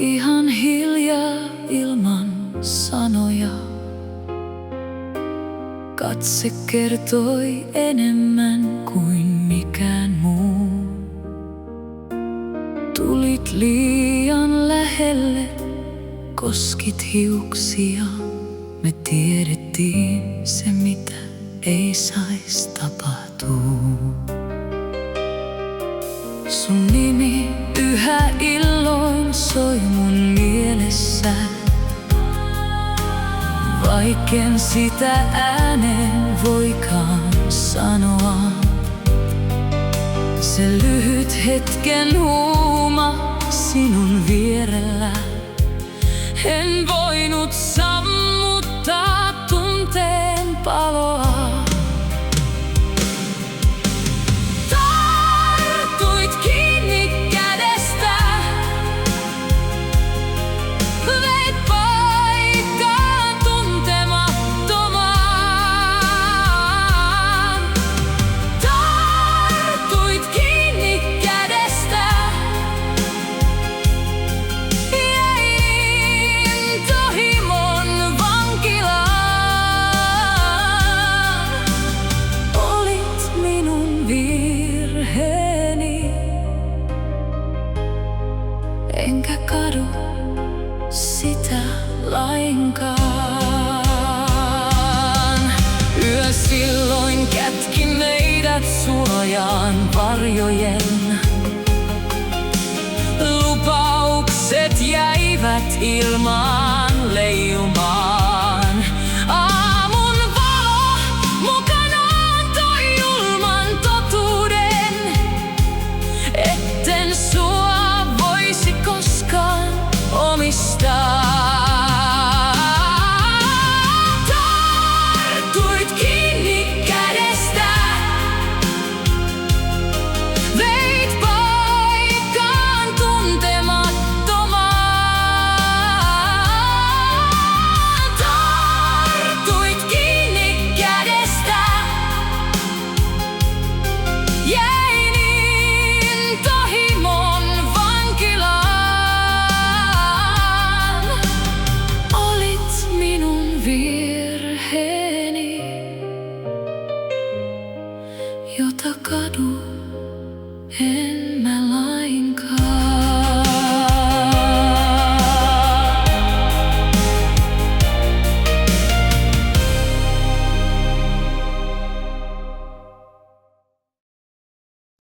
ihan hiljaa ilman sanoja. Katse kertoi enemmän kuin mikään muu. Tulit liian lähelle, koskit hiuksia. Me tiedettiin se, mitä ei sais tapahtua. Sun nimi yhä illoin soi mun mielessä, vaikken sitä ääneen voikaan sanoa. Se lyhyt hetken huuma sinun vierellä, en voinut sammuttaa tunteen paloa. Tartuit kiinni kädestä, veit paikkaan tuntemattomaan. Tartuit kiinni kädestä, jäin intohimon vankilaan. Olit minun virheeni, enkä kadu sitä lainkaan. Yö silloin kätki meidät suojaan varjojen. Lupaukset jäivät ilmaan leijumaan.